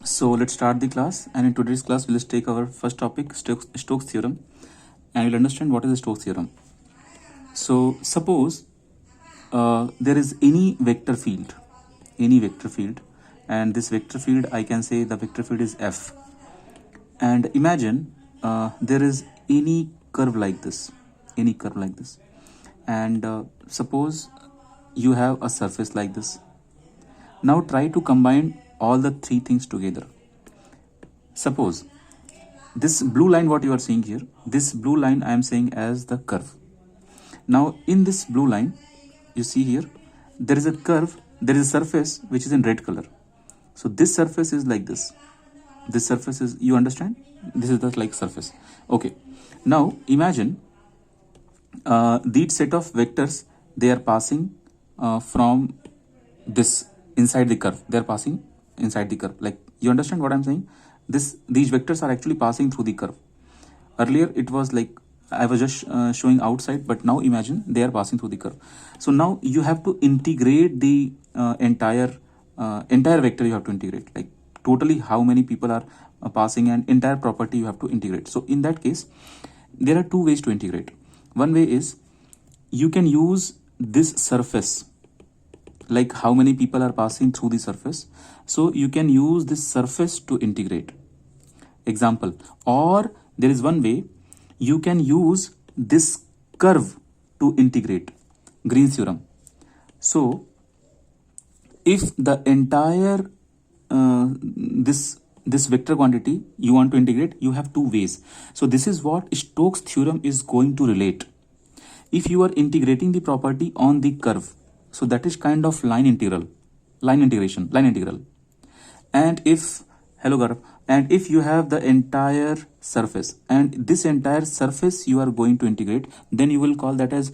So let's start the class, and in today's class we'll take our first topic, Stokes theorem, and we'll understand what is the Stokes theorem. So suppose there is any vector field, and this vector field, I can say the vector field is f, and imagine there is any curve like this, and suppose you have a surface like this. Now try to combine all the three things together. Suppose this blue line, what you are seeing here, this blue line I am saying as the curve. Now in this blue line, you see here, there is a curve, there is a surface which is in red color. So this surface is like this. This surface is, you understand? This is the like surface. Okay. Now imagine these set of vectors, they are passing from this inside the curve. They are passing inside the curve. Like, you understand what I'm saying? These vectors are actually passing through the curve. Earlier it was like I was just showing outside, but now imagine they are passing through the curve. So now you have to integrate the entire vector. You have to integrate, like totally how many people are passing, and entire property you have to integrate. So in that case, there are two ways to integrate. One way is you can use this surface, like how many people are passing through the surface. So you can use this surface to integrate. Example. Or there is one way, you can use this curve to integrate. Green's theorem. So if the entire this vector quantity you want to integrate, you have two ways. So this is what Stokes theorem is going to relate. If you are integrating the property on the curve, so that is kind of line integral. And if, hello Gaurav, and if you have the entire surface, and this entire surface you are going to integrate, then you will call that as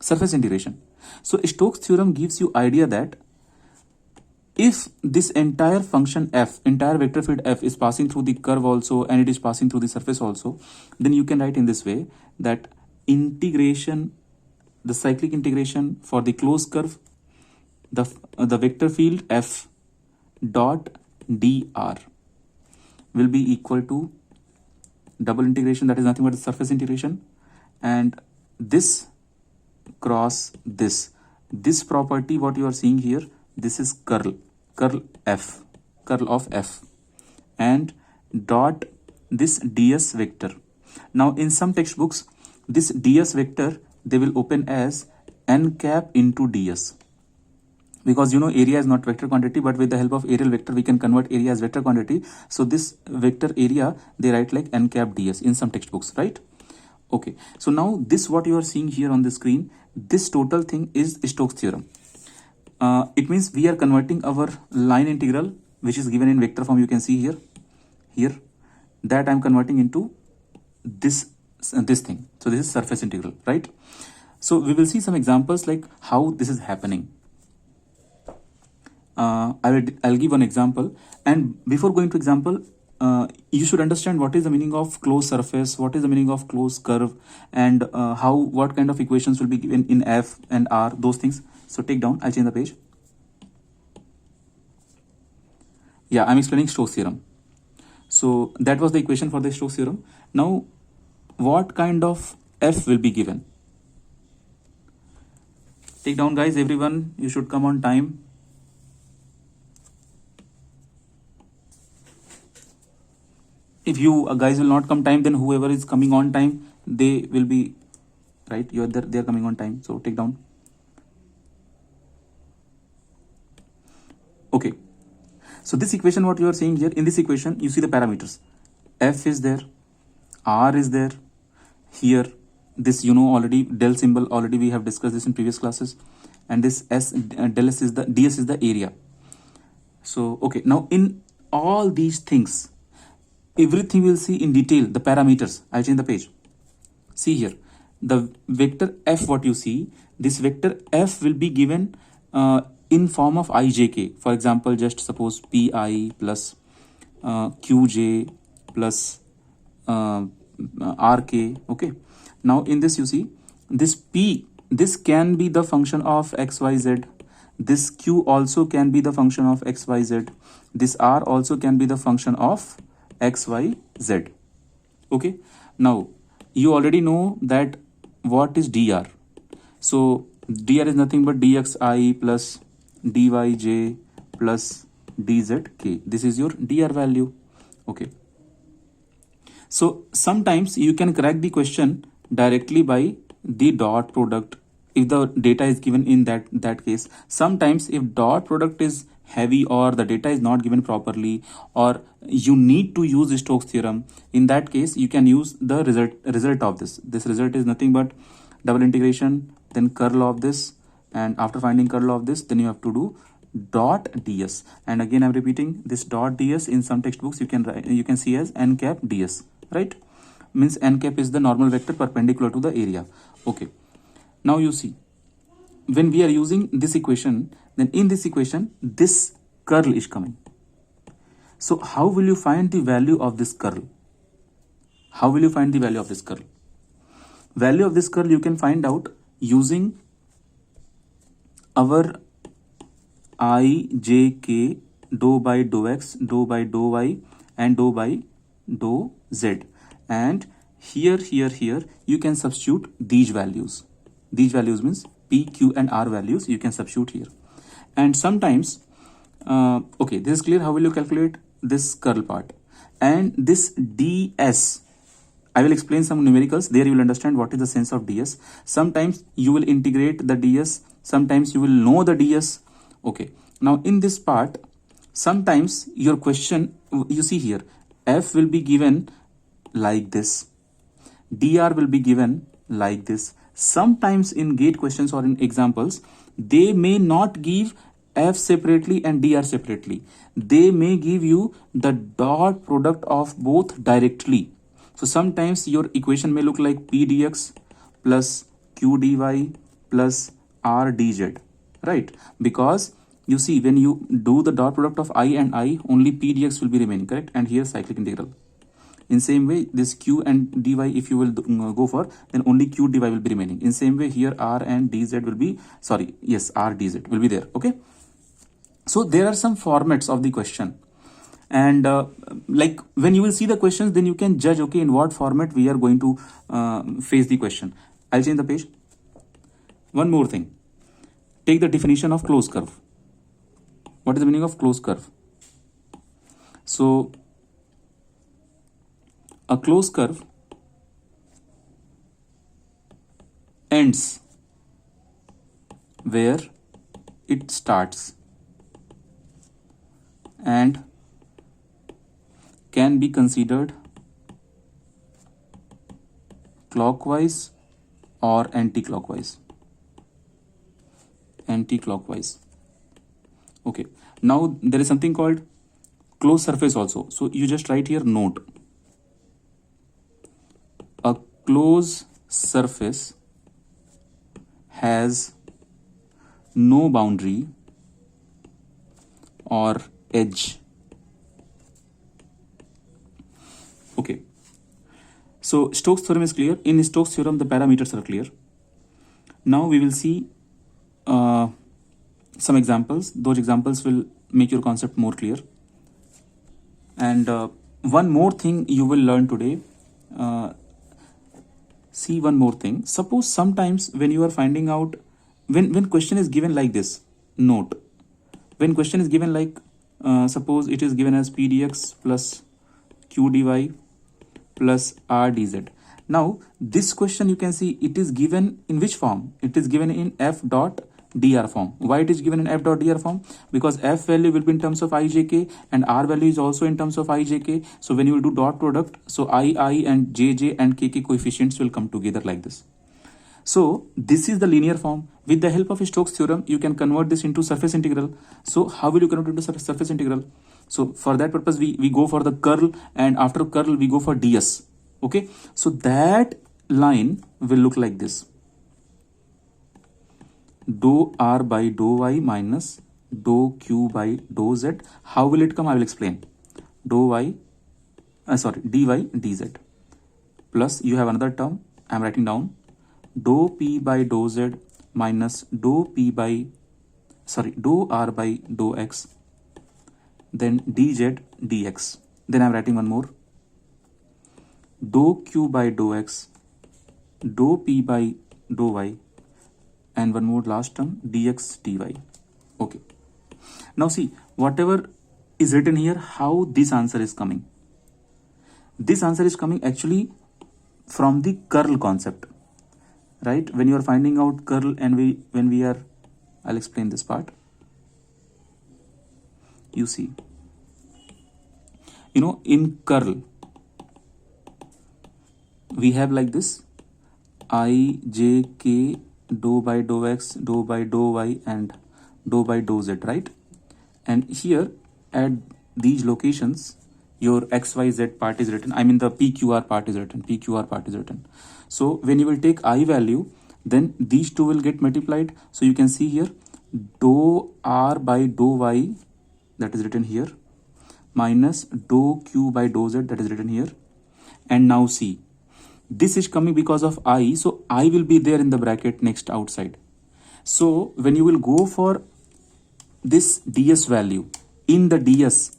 surface integration. So Stokes theorem gives you idea that if this entire function f, entire vector field f is passing through the curve also, and it is passing through the surface also, then you can write in this way that integration, the cyclic integration for the closed curve, the vector field f dot dr will be equal to double integration, that is nothing but the surface integration, and this cross this property what you are seeing here, this is curl of f, and dot this ds vector. Now in some textbooks, this ds vector they will open as n cap into ds, because you know area is not vector quantity, but with the help of areal vector we can convert area as vector quantity. So this vector area they write like n cap ds in some textbooks, right? Okay, so now this what you are seeing here on the screen, this total thing is Stokes theorem. It means we are converting our line integral, which is given in vector form, you can see here, that I'm converting into this thing. So this is surface integral, right? So we will see some examples like how this is happening. I'll give one example, and before going to example, you should understand what is the meaning of closed surface, what is the meaning of closed curve, and what kind of equations will be given in f and r, those things. So take down, I'll change the page. Yeah, I'm explaining Stokes theorem. So that was the equation for the Stokes theorem. Now what kind of f will be given? Take down guys, everyone, you should come on time. If you guys will not come time, then whoever is coming on time, they will be right. You are there, they are coming on time. So take down. Okay. So this equation what you are seeing here, in this equation you see the parameters. F is there, R is there, here this you know already, del symbol already we have discussed this in previous classes, and this S del S is the ds is the area. So okay, now in all these things, everything we'll see in detail, the parameters. I'll change the page. See here, the vector f what you see, this vector f will be given in form of ijk. For example, just suppose pi plus qj plus rk. Okay, now in this you see this p, this can be the function of xyz, This q also can be the function of x, y, z. This r also can be the function of x, y, z. Okay, now you already know that what is dr. So dr is nothing but dxi plus dyj plus dzk. This is your dr value. Okay, so sometimes you can crack the question directly by the dot product if the data is given in that case. Sometimes if dot product is heavy or the data is not given properly, or you need to use Stokes theorem, in that case you can use the result of this result is nothing but double integration then curl of this, and after finding curl of this, then you have to do dot ds. And again I'm repeating, this dot ds in some textbooks you can write, you can see as n cap ds, right? Means n cap is the normal vector perpendicular to the area. Okay, now you see, when we are using this equation, then in this equation this curl is coming. So how will you find the value of this curl? How will you find the value of this curl? Value of this curl you can find out using our I, j, k, dou by dou x, dou by dou y, and dou by dou z. And here you can substitute these values. These values means p, q, and r values you can substitute here. And sometimes, okay, this is clear. How will you calculate this curl part? And this ds, I will explain some numericals. There you will understand what is the sense of ds. Sometimes you will integrate the ds. Sometimes you will know the ds. Okay, now in this part, sometimes your question, you see here, f will be given like this, dr will be given like this. Sometimes in gate questions or in examples, they may not give f separately and dr separately. They may give you the dot product of both directly. So sometimes your equation may look like p dx plus q dy plus r dz, right? Because you see, when you do the dot product of I and I, only p dx will be remaining, correct? And here cyclic integral. In same way, this q and dy, if you will go for, then only q dy will be remaining. In same way, here r and dz will be, sorry, yes, r dz will be there. Okay, so there are some formats of the question, and like when you will see the questions, then you can judge, okay, in what format we are going to face the question. I'll change the page. One more thing, take the definition of closed curve. What is the meaning of closed curve? So a closed curve ends where it starts and can be considered clockwise or anti-clockwise. Anti-clockwise. Okay, now there is something called closed surface also. So you just write here note. A closed surface has no boundary or edge. Okay, so Stokes theorem is clear. In Stokes theorem, the parameters are clear. Now we will see some examples. Those examples will make your concept more clear. And one more thing you will learn today. See one more thing. Suppose sometimes when you are finding out, when question is given like this, note, when question is given like, suppose it is given as p dx plus q dy plus r dz. Now this question you can see it is given in which form? It is given in f dot dr form. Why it is given in f dot dr form? Because f value will be in terms of ijk and r value is also in terms of ijk. So when you will do dot product, so I and jj and kk coefficients will come together like this. So this is the linear form. With the help of Stokes theorem, you can convert this into surface integral. So how will you convert it into surface integral? So for that purpose, we go for the curl, and after curl we go for ds. Okay, so that line will look like this. Dou r by dou y minus dou q by dou z. How will it come? I will explain. Dou y, dy dz. Plus you have another term. I am writing down. Dou p by dou z minus dou p by sorry, dou r by dou x, then dz dx. Then I'm writing one more, dou q by dou x, dou p by dou y, and one more last term, dx dy. Okay. Now see, whatever is written here, how this answer is coming. This answer is coming actually from the curl concept, right? When you are finding out curl and when we are, I'll explain this part. You see, you know, in curl, we have like this, I, j, k, dou by dou x, dou by dou y, and dou by dou z, right? And here at these locations, your xyz part is written, I mean the pqr part is written. So when you will take I value, then these two will get multiplied. So you can see here, dou r by dou y, that is written here, minus dou q by dou z, that is written here. And now see, this is coming because of I, so I will be there in the bracket next outside. So when you will go for this ds value, in the ds,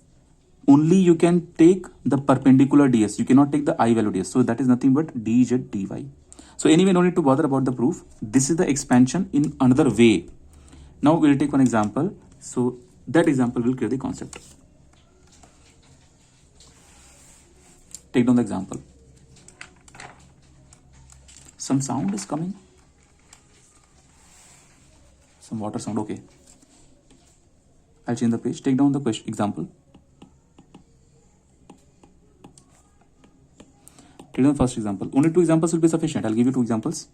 only you can take the perpendicular ds, you cannot take the I value ds. So that is nothing but dz dy. So anyway, no need to bother about the proof. This is the expansion in another way. Now we'll take one example. So that example will clear the concept. Take down the example. Some sound is coming. Some water sound, okay. I'll change the page. Take down the question example. Take down the first example. Only 2 examples will be sufficient. I'll give you 2 examples.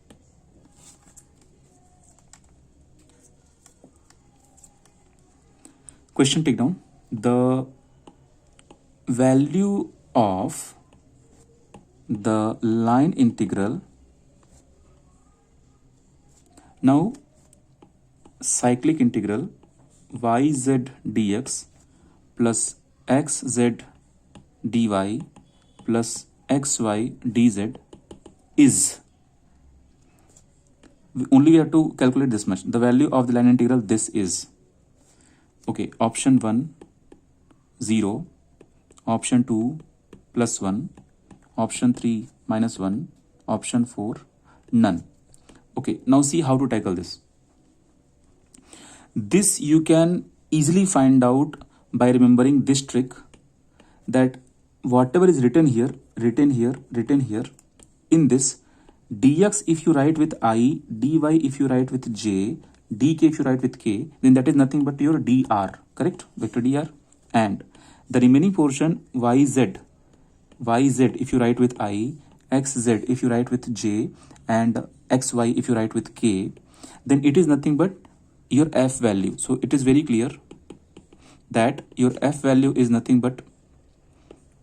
Question, take down. The value of the line integral, now cyclic integral yz dx plus xz dy plus xy dz is, only we have to calculate this much, the value of the line integral, this is, okay, option 1 0, option 2 plus 1, option 3 minus 1, option 4 none. Okay, now see how to tackle this. This you can easily find out by remembering this trick, that whatever is written here, in this, dx if you write with I, dy if you write with j, dk if you write with k, then that is nothing but your dr, correct? Vector dr. And the remaining portion yz if you write with I, xz if you write with j, and xy if you write with k, then it is nothing but your f value. So it is very clear that your f value is nothing but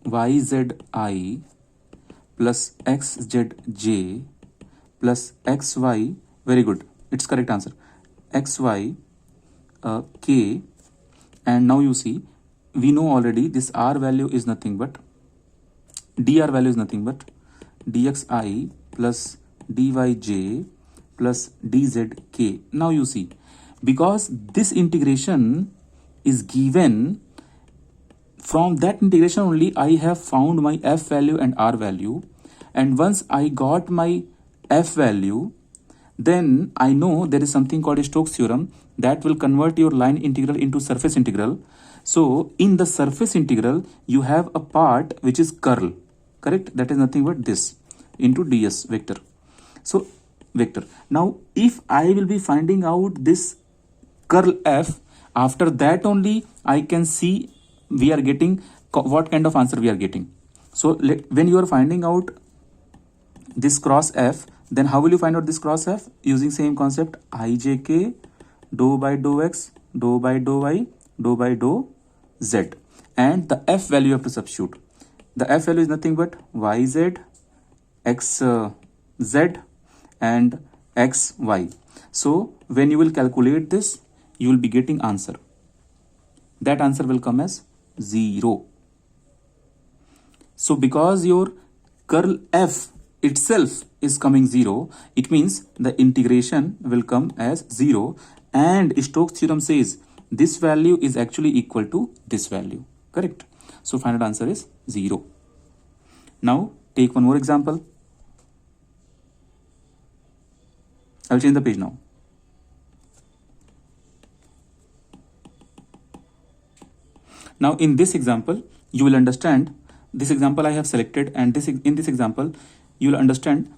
yzi plus xzj plus xy, very good, it's correct answer, xy k. And now you see, we know already this r value is nothing but, dr value is nothing but dxi plus dyj plus dzk. Now you see, because this integration is given, from that integration only I have found my f value and r value, and once I got my f value, then I know there is something called a Stokes theorem that will convert your line integral into surface integral. So in the surface integral, you have a part which is curl, correct? That is nothing but this into ds vector. So vector. Now if I will be finding out this curl f, after that only I can see we are getting what kind of answer we are getting. So when you are finding out this cross f, then how will you find out this cross f? Using same concept, ijk dou by dou x, dou by dou y, dou by dou z, and the f value you have to substitute. The f value is nothing but yz, xz, and xy. So when you will calculate this, you will be getting answer. That answer will come as 0. So because your curl f itself is coming 0, it means the integration will come as 0, and Stokes theorem says this value is actually equal to this value, correct? So final answer is 0. Now take one more example. I'll change the page now. Now in this example, you will understand, this example I have selected, and in this example, you will understand.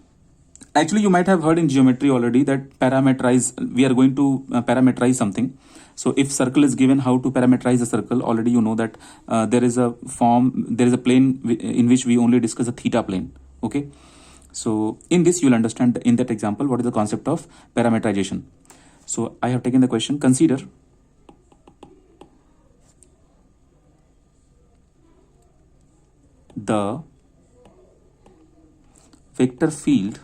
Actually, you might have heard in geometry already that we are going to parameterize something. So if circle is given, how to parameterize a circle, already you know that there is a plane in which we only discuss a theta plane, okay? So in this, you will understand in that example what is the concept of parameterization. So I have taken the question, consider the vector field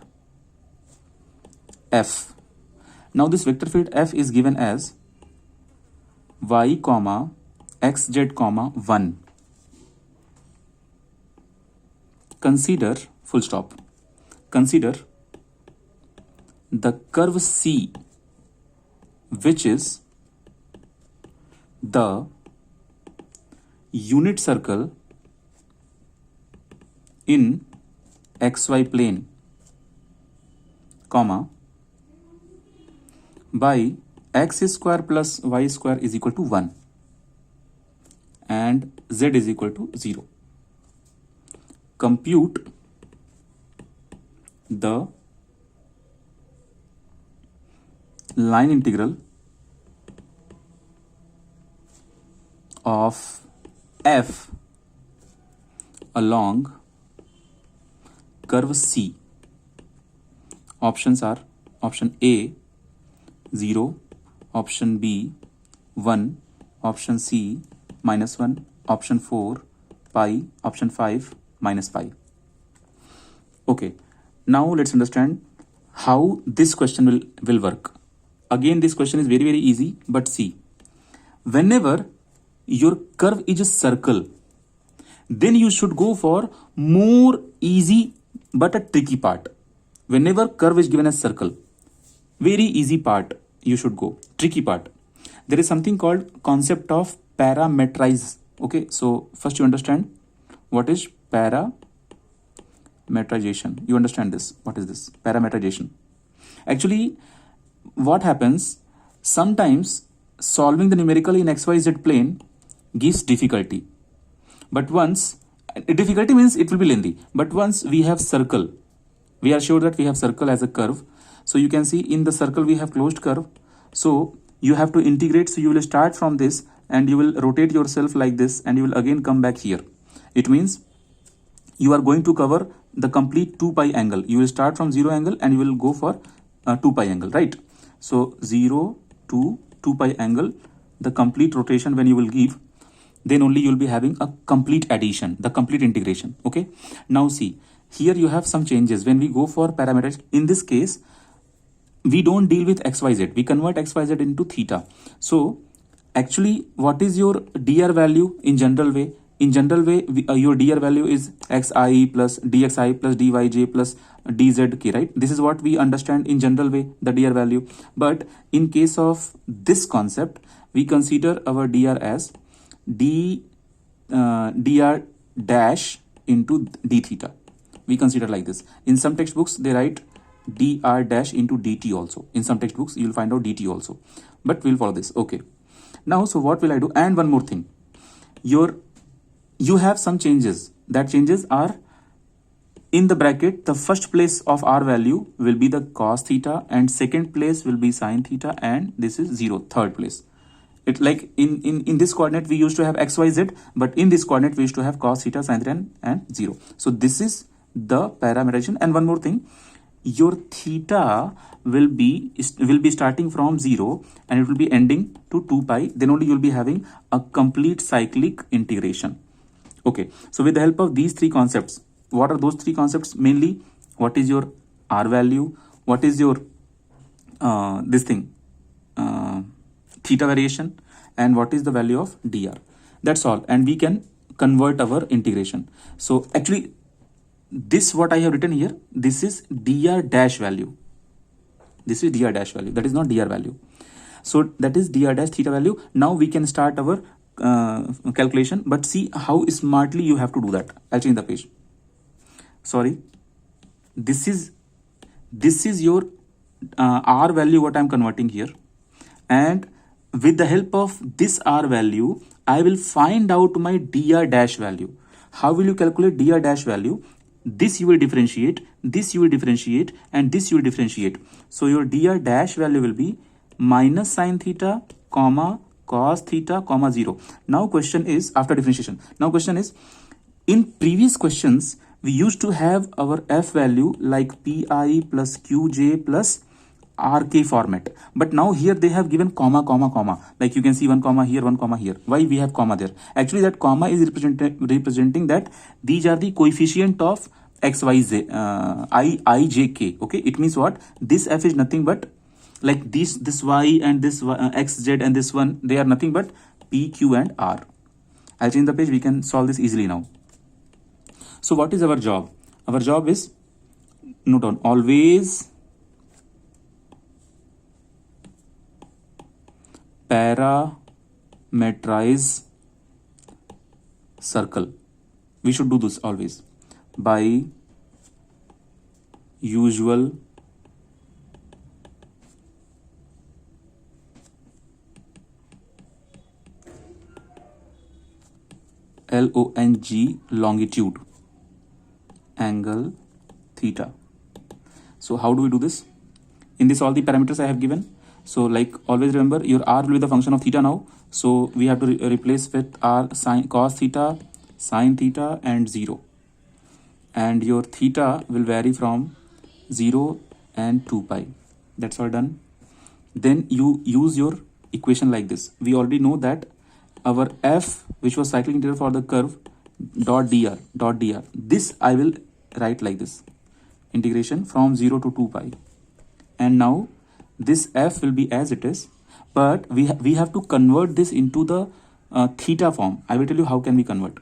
F. Now this vector field F is given as y comma xz comma 1. Consider, full stop, consider the curve C, which is the unit circle in xy plane, comma, by x square plus y square is equal to 1 and z is equal to 0. Compute the line integral of f along curve C. Options are option A 0, option B 1, option C -1, option 4 pi, option 5 -pi. Okay, now let's understand how this question will work. Again, this question is very easy, but see, whenever your curve is a circle, then you should go for more easy but a tricky part. Whenever curve is given as circle, very easy part you should go. Tricky part, there is something called concept of parameterize. Okay, so first you understand what is parameterization. You understand this. What is this parameterization? Actually, what happens, sometimes solving the numerical in xyz plane gives difficulty, but once difficulty means it will be lengthy, but once we have circle, we are sure that we have circle as a curve. So you can see in the circle we have closed curve, so you have to integrate. So you will start from this and you will rotate yourself like this and you will again come back here. It means you are going to cover the complete 2 pi angle. You will start from 0 angle and you will go for 2 pi angle, right? So 0 to 2 pi angle, the complete rotation when you will give, then only you will be having a complete addition, the complete integration. Okay, now see, here you have some changes. When we go for parameters, in this case we don't deal with xyz, we convert xyz into theta. So actually, what is your dr value in general way? In general way, your dr value is xi plus dxi plus dyj plus dzk, right? This is what we understand in general way, the dr value. But in case of this concept, we consider our dr as dr dash into d theta. We consider like this. In some textbooks they write dr dash into dt also. In some textbooks you will find out dt also, but we'll follow this. Okay, now so what will I do? And one more thing, you have some changes. That changes are in the bracket. The first place of r value will be the cos theta and second place will be sin theta, and this is 0, third place. It like in this coordinate we used to have xyz, but in this coordinate we used to have cos theta, sin theta and 0. So this is the parameterization. And one more thing, your theta will be starting from 0 and it will be ending to 2 pi. Then only you will be having a complete cyclic integration. Okay, so with the help of these three concepts, what are those three concepts? Mainly, what is your r value, what is your theta variation, and what is the value of dr. That's all, and we can convert our integration. So actually, this what I have written here, this is dr dash value. This is dr dash value, that is not dr value. So that is dr dash theta value. Now we can start our calculation, but see how smartly you have to do that. I'll change the page. Sorry, this is your r value what I'm converting here, and with the help of this r value I will find out my dr dash value. How will you calculate dr dash value? This you will differentiate, this you will differentiate, and this you will differentiate. So your dr dash value will be minus sine theta comma cos theta comma 0. Now question is, after differentiation, now question is, in previous questions we used to have our f value like pi plus qj plus rk format, but now here they have given comma comma comma, like you can see one comma here, one comma here. Why we have comma there? Actually that comma is representing that these are the coefficient of x y z I j k. Okay, it means what? This f is nothing but like this y and this x z and this one, they are nothing but p q and r. I'll change the page, we can solve this easily now. So what is our job? Our job is, note down, always parameterize circle. We should do this always by usual long longitude angle theta. So how do we do this? In this all the parameters I have given. So like always remember your r will be the function of theta now. So we have to replace with r sin cos theta, sin theta and 0. And your theta will vary from 0 and 2 pi. That's all done. Then you use your equation like this. We already know that our f, which was cyclic integral for the curve, dot dr. This I will write like this. Integration from 0 to 2 pi. And now this f will be as it is, but we have to convert this into the theta form. I will tell you how can we convert.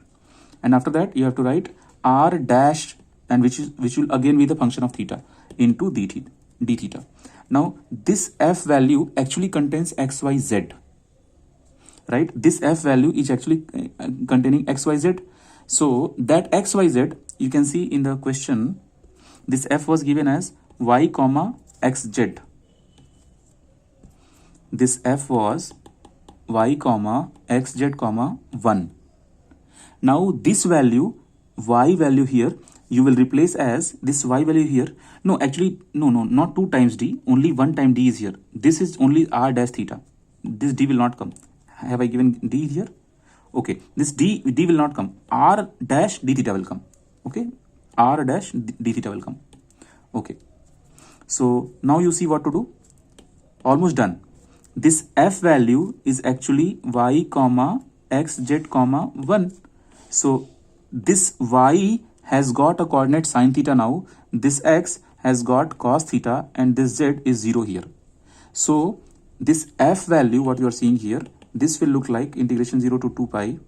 And after that you have to write r dash, and which will again be the function of theta, into d theta. Now this f value actually contains xyz, right? This f value is actually containing xyz. So that xyz, you can see in the question, this f was given as y comma xz. This f was y comma xz comma 1. Now this value, y value here, you will replace as this y value here. No, actually, no, not 2 times d, only 1 time d is here. This is only r dash theta. This d will not come. Have I given d here? Okay, this d will not come. R dash d theta will come. Okay, r dash d theta will come. Okay, so now you see what to do. Almost done. This f value is actually y comma xz comma 1. So this y has got a coordinate sin theta now, this x has got cos theta, and this z is 0 here. So this f value what you are seeing here, this will look like integration 0 to 2 pi.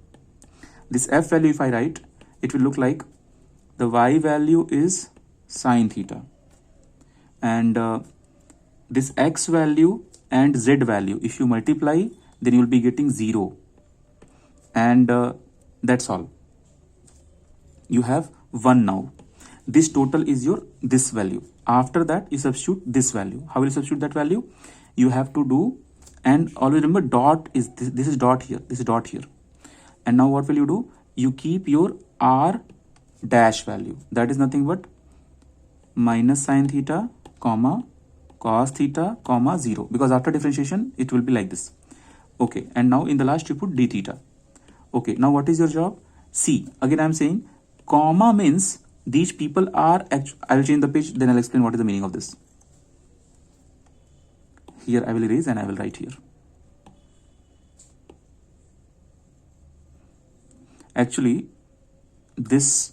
This f value, if I write, it will look like the y value is sin theta, and this x value and z value, if you multiply, then you will be getting 0, and that's all. You have 1 now. This total is your this value. After that you substitute this value. How will you substitute that value? You have to do, and always remember dot is this is dot here, this is dot here. And now what will you do? You keep your r dash value, that is nothing but minus sin theta comma cos theta comma 0, because after differentiation it will be like this. Okay, and now in the last you put d theta. Okay, now what is your job? See, again I am saying comma means these people are I will change the page, then I'll explain what is the meaning of this. Here I will erase and I will write here. Actually this,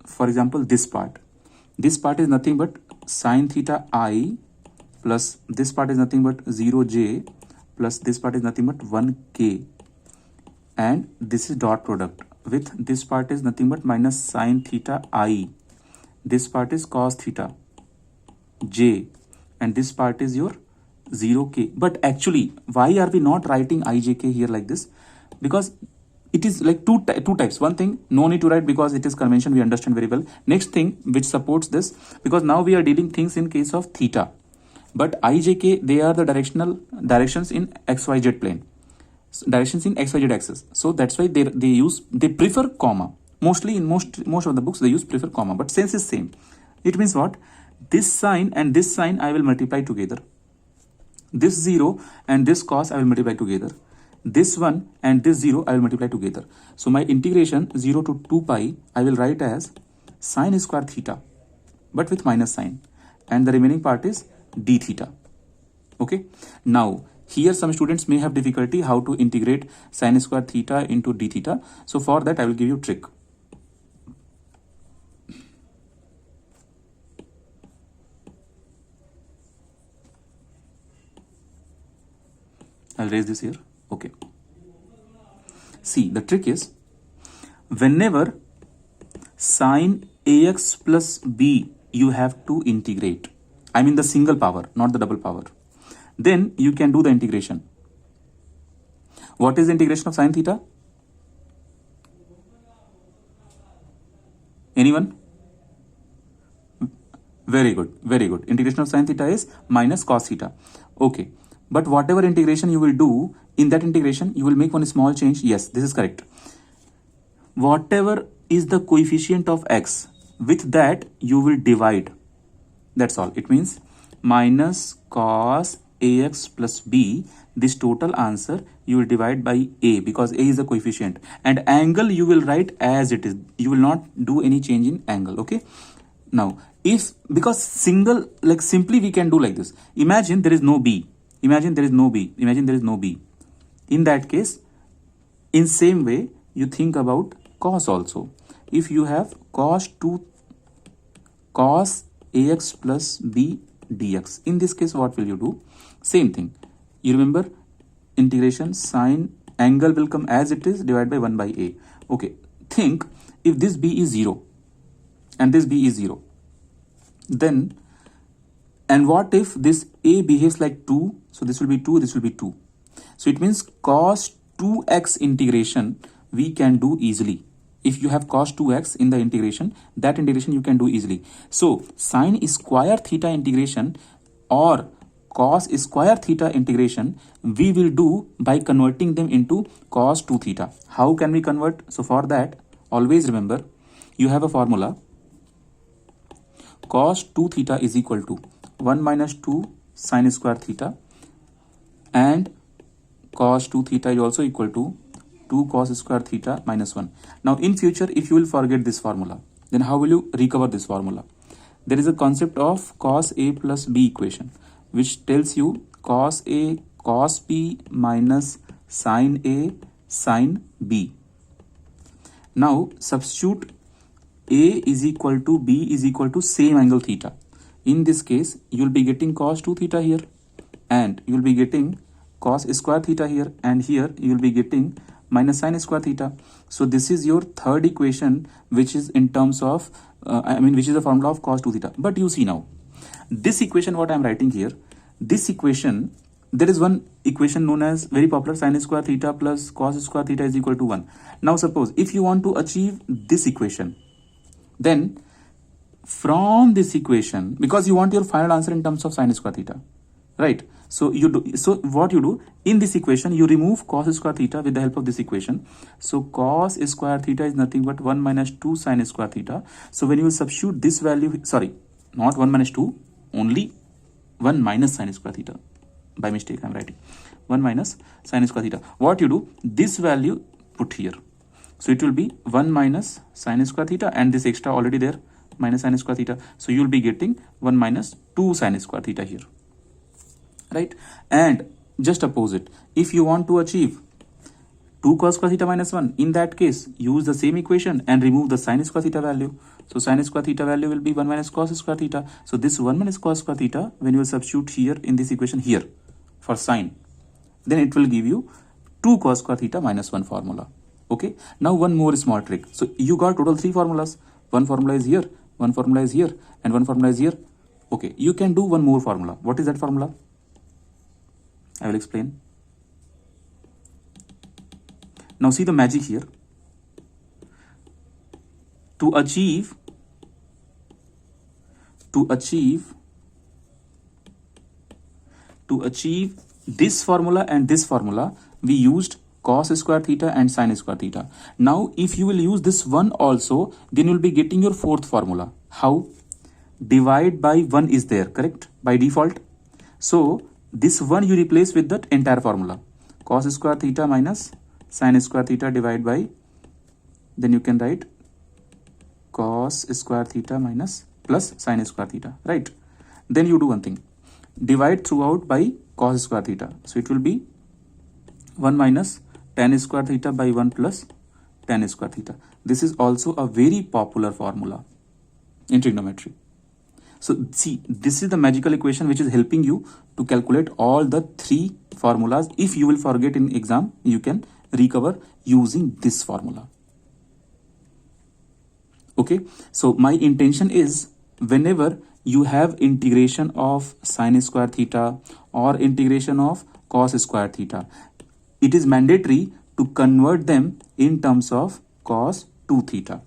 for example, this part is nothing but sin theta I, plus this part is nothing but 0j, plus this part is nothing but 1k, and this is dot product with this part is nothing but minus sin theta I, this part is cos theta j, and this part is your 0k. But actually, why are we not writing ijk here like this? Because it is like two types. One thing, no need to write because it is convention, we understand very well. Next thing which supports this, because now we are dealing things in case of theta, but ijk, they are the directions in xyz plane, directions in xyz axis. So that's why they prefer comma. Mostly in most of the books they use prefer comma, but sense is same. It means what? This sign and this sign I will multiply together. This 0 and this cos I will multiply together. This 1 and this 0 I will multiply together. So my integration 0 to 2 pi I will write as sine square theta, but with minus sign, and the remaining part is d theta. Okay. Now here some students may have difficulty how to integrate sine square theta into d theta. So for that I will give you trick. I'll raise this here. Okay. See, the trick is, whenever sine ax plus b you have to integrate, I mean the single power, not the double power, then you can do the integration. What is the integration of sine theta? Anyone? Very good, very good. Integration of sine theta is minus cos theta. Okay. But whatever integration you will do, in that integration you will make one small change. Yes, this is correct. Whatever is the coefficient of x, with that you will divide. That's all. It means minus cos ax plus b, this total answer you will divide by a, because a is the coefficient, and angle you will write as it is. You will not do any change in angle. Okay. Now if, because single, like simply we can do like this. Imagine there is no b. Imagine there is no b. Imagine there is no b. In that case, in same way, you think about cos also. If you have cos ax plus b dx, in this case, what will you do? Same thing. You remember integration sine, angle will come as it is, divided by 1 by a. Okay. Think if this b is 0 and this b is 0, then, and what if this a behaves like 2? So this will be 2, this will be 2. So it means cos 2x integration we can do easily. If you have cos 2x in the integration, that integration you can do easily. So sine square theta integration or cos square theta integration we will do by converting them into cos 2 theta. How can we convert? So for that, always remember, you have a formula. Cos 2 theta is equal to 1 minus 2 sine square theta, and cos 2 theta is also equal to 2 cos square theta minus 1. Now in future, if you will forget this formula, then how will you recover this formula? There is a concept of cos a plus b equation, which tells you cos a cos b minus sine a sine b. Now substitute a is equal to b is equal to same angle theta. In this case, you will be getting cos 2 theta here, and you will be getting cos square theta here, and here you will be getting minus sine square theta. So this is your third equation, which is in terms of, which is the formula of cos 2 theta. But you see now, this equation what I am writing here, this equation, there is one equation known as very popular, sine square theta plus cos square theta is equal to 1. Now suppose if you want to achieve this equation, then from this equation, because you want your final answer in terms of sine square theta, right? So what you do in this equation, you remove cos square theta with the help of this equation. So cos square theta is nothing but 1 minus 2 sine square theta. So when you substitute this value, sorry, not 1 minus 2, only 1 minus sine square theta. By mistake I am writing 1 minus sine square theta. What you do, this value put here. So it will be 1 minus sine square theta, and this extra already there, minus sine square theta. So you will be getting 1 minus 2 sine square theta here, right? And just opposite, if you want to achieve 2 cos square theta minus 1, in that case use the same equation and remove the sine square theta value. So sine square theta value will be 1 minus cos square theta. So this 1 minus cos square theta, when you will substitute here in this equation here for sine, then it will give you 2 cos square theta minus 1 formula. Okay. Now one more small trick. So you got total 3 formulas. One formula is here, one formula is here, and one formula is here. Okay. You can do one more formula. What is that formula? I will explain. Now see the magic here. To achieve this formula and this formula, we used cos square theta and sin square theta. Now if you will use this one also, then you will be getting your fourth formula. How? Divide by 1 is there, correct, by default. So this one you replace with that entire formula, cos square theta minus sin square theta divided by, then you can write cos square theta minus plus sin square theta, right? Then you do one thing, divide throughout by cos square theta. So it will be 1 minus tan square theta by 1 plus tan square theta. This is also a very popular formula in trigonometry. So see, this is the magical equation which is helping you to calculate all the three formulas. If you will forget in exam, you can recover using this formula. Okay, so my intention is whenever you have integration of sin square theta or integration of cos square theta, it is mandatory to convert them in terms of cos 2 theta.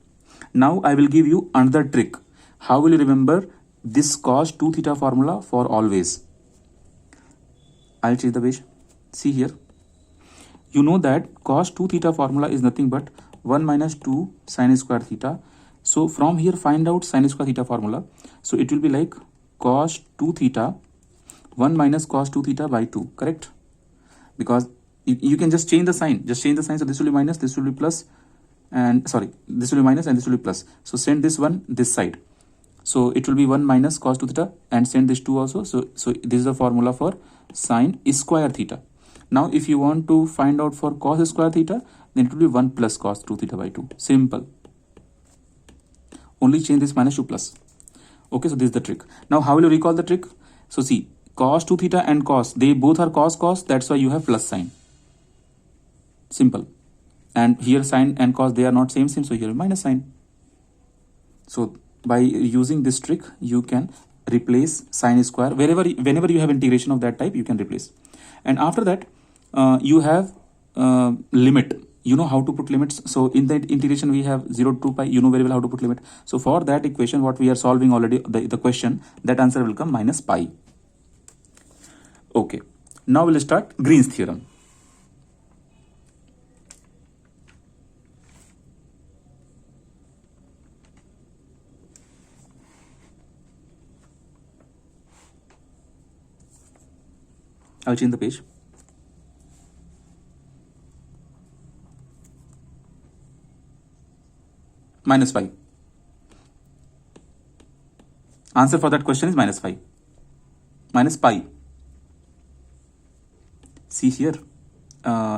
Now I will give you another trick. How will you remember this cos 2 theta formula for always? I'll change the page. See here. You know that cos 2 theta formula is nothing but 1 minus 2 sin square theta. So from here find out sin square theta formula. So it will be like cos 2 theta 1 minus cos 2 theta by 2, correct? Because you can just change the sign. Just change the sign. So this will be minus, this will be plus, and sorry, this will be minus and this will be plus. So send this one this side. So it will be 1 minus cos 2 theta and send this 2 also. So this is the formula for sin square theta. Now if you want to find out for cos square theta, then it will be 1 plus cos 2 theta by 2. Simple. Only change this minus to plus. Okay, so this is the trick. Now how will you recall the trick? So see, cos 2 theta and cos, they both are cos, that's why you have plus sign. Simple. And here sin and cos, they are not same, so here minus sign. So by using this trick, you can replace sin square whenever you have integration of that type, you can replace. And after that, you have limit. You know how to put limits. So in that integration, we have 0 to pi. You know very well how to put limit. So for that equation, what we are solving already, the question, that answer will come minus pi. Okay. Now we'll start Green's theorem. I'll change the page. Minus 5. Answer for that question is minus 5. Minus pi. See here,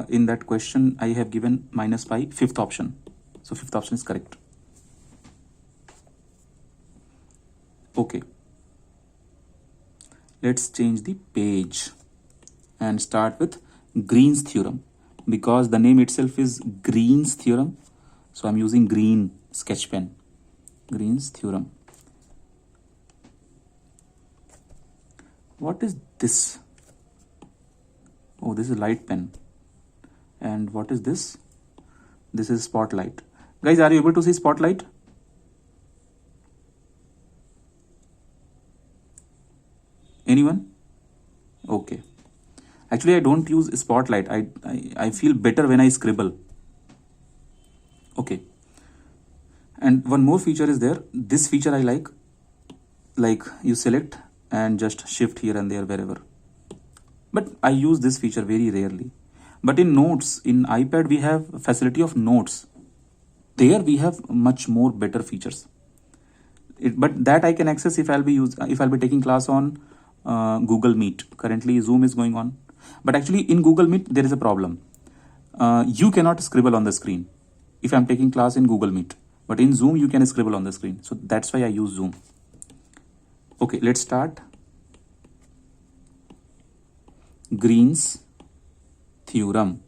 in that question, I have given minus pi, fifth option. So fifth option is correct. Okay. Let's change the page and start with Green's theorem, because the name itself is Green's theorem. So I'm using green sketch pen. Green's theorem. What is this? Oh, this is light pen. And what is this? This is spotlight. Guys, are you able to see spotlight? Anyone? Okay. Actually, I don't use spotlight. I feel better when I scribble. Okay. And one more feature is there. This feature I like you select and just shift here and there wherever. But I use this feature very rarely. But in notes, in iPad, we have facility of notes. There we have much more better features. But that I can access if I'll be taking class on Google Meet. Currently Zoom is going on. But actually in Google Meet, there is a problem. You cannot scribble on the screen if I'm taking class in Google Meet. But in Zoom, you can scribble on the screen. So that's why I use Zoom. Okay, let's start. Green's theorem.